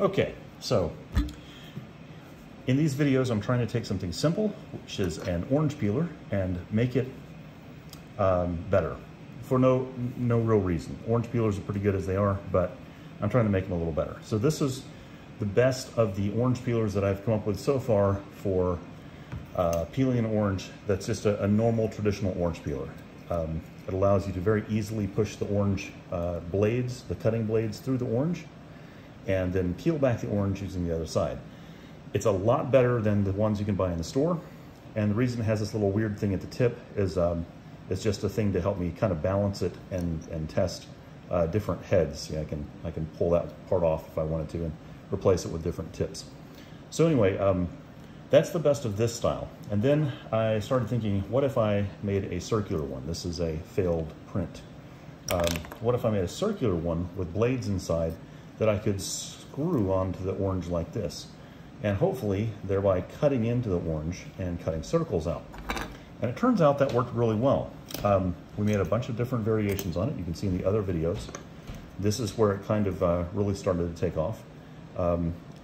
Okay, so in these videos, I'm trying to take something simple, which is an orange peeler, and make it better for no real reason. Orange peelers are pretty good as they are, but I'm trying to make them a little better. So this is the best of the orange peelers that I've come up with so far for peeling an orange that's just a normal traditional orange peeler. It allows you to very easily push the orange blades, the cutting blades, through the orange, and then peel back the orange using the other side. It's a lot better than the ones you can buy in the store, and the reason it has this little weird thing at the tip is it's just a thing to help me kind of balance it and test different heads. Yeah, I can pull that part off if I wanted to and replace it with different tips. So anyway, that's the best of this style. And then I started thinking, what if I made a circular one? This is a failed print. What if I made a circular one with blades inside that I could screw onto the orange like this, and hopefully thereby cutting into the orange and cutting circles out. And it turns out that worked really well. We made a bunch of different variations on it. You can see in the other videos. This is where it kind of really started to take off.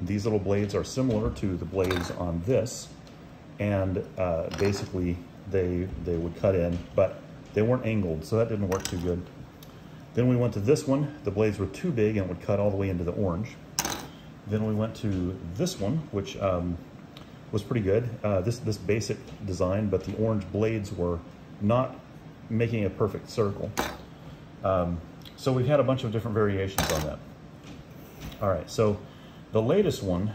These little blades are similar to the blades on this, and basically they would cut in, but they weren't angled, so that didn't work too good. Then we went to this one. The blades were too big and would cut all the way into the orange. Then we went to this one, which was pretty good. This basic design, but the orange blades were not making a perfect circle. So we've had a bunch of different variations on that. All right, so the latest one,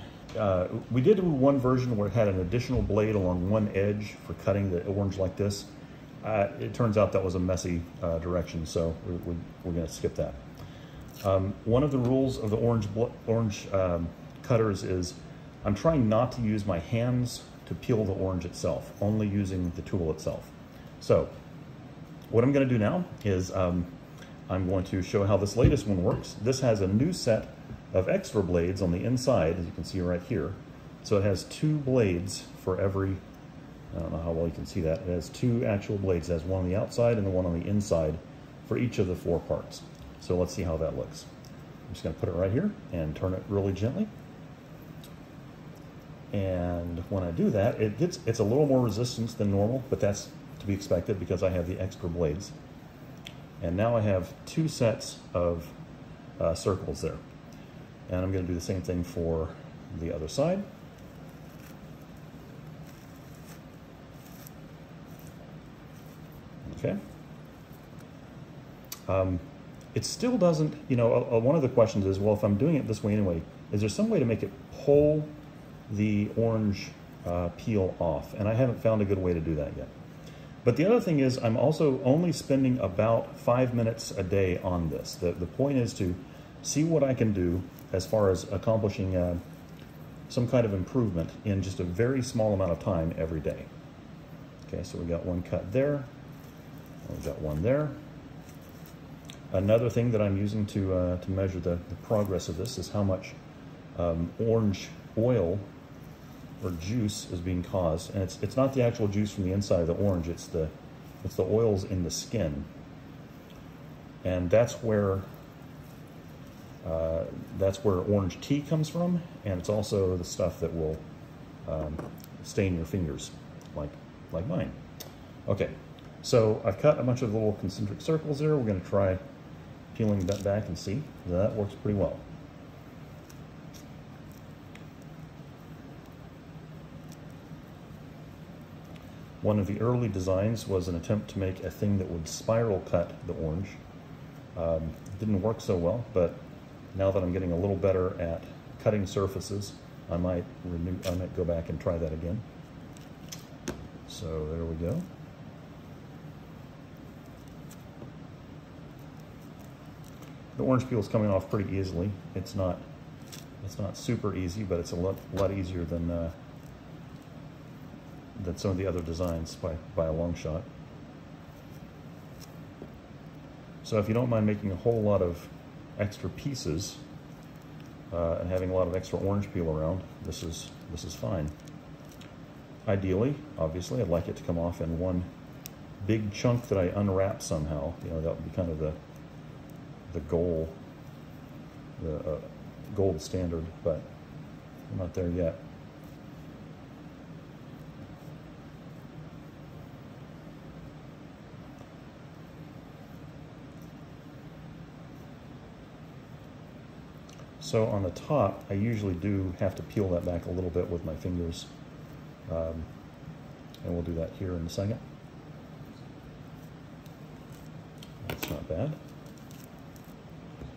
we did one version where it had an additional blade along one edge for cutting the orange like this. It turns out that was a messy direction, so we're going to skip that. One of the rules of the orange cutters is I'm trying not to use my hands to peel the orange itself, only using the tool itself. So what I'm going to do now is I'm going to show how this latest one works. This has a new set of extra blades on the inside, as you can see right here. So it has two blades for every, I don't know how well you can see that. It has two actual blades. It has one on the outside and the one on the inside for each of the four parts. So let's see how that looks. I'm just going to put it right here and turn it really gently. And when I do that, it's a little more resistance than normal, but that's to be expected because I have the extra blades. And now I have two sets of circles there. And I'm going to do the same thing for the other side. Okay. It still doesn't, you know, one of the questions is, well, if I'm doing it this way anyway, is there some way to make it pull the orange peel off? And I haven't found a good way to do that yet. But the other thing is, I'm also only spending about 5 minutes a day on this. The point is to see what I can do as far as accomplishing some kind of improvement in just a very small amount of time every day. Okay, so we got one cut there. We've got one there. Another thing that I'm using to measure the progress of this is how much orange oil or juice is being caused, and it's not the actual juice from the inside of the orange. It's the oils in the skin, and that's where orange tea comes from, and it's also the stuff that will stain your fingers, like mine. Okay, so I've cut a bunch of little concentric circles there. We're going to try peeling that back and see. That works pretty well. One of the early designs was an attempt to make a thing that would spiral cut the orange. Didn't work so well, but now that I'm getting a little better at cutting surfaces, I might go back and try that again. So there we go. The orange peel is coming off pretty easily. It's not super easy, but it's a lot easier than some of the other designs by a long shot. So if you don't mind making a whole lot of extra pieces and having a lot of extra orange peel around, this is fine. Ideally, obviously, I'd like it to come off in one big chunk that I unwrap somehow. You know, that would be kind of the goal gold standard, but I'm not there yet. So on the top, I usually do have to peel that back a little bit with my fingers. And we'll do that here in a second. That's not bad.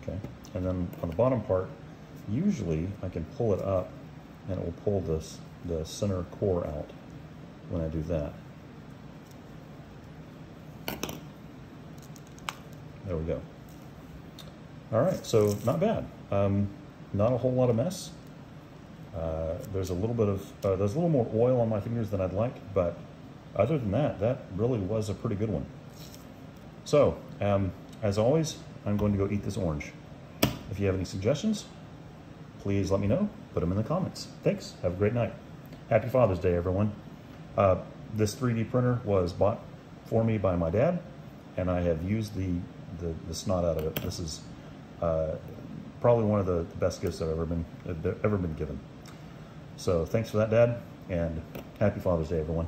Okay, and then on the bottom part, usually I can pull it up and it will pull the center core out when I do that. There we go. All right, so not bad. Not a whole lot of mess. There's a little bit of, there's a little more oil on my fingers than I'd like, but other than that, that really was a pretty good one. So, as always, I'm going to go eat this orange. If you have any suggestions, please let me know. Put them in the comments. Thanks. Have a great night. Happy Father's Day, everyone. This 3D printer was bought for me by my dad, and I have used the snot out of it. This is probably one of the best gifts I've ever been given. So thanks for that, Dad, and happy Father's Day, everyone.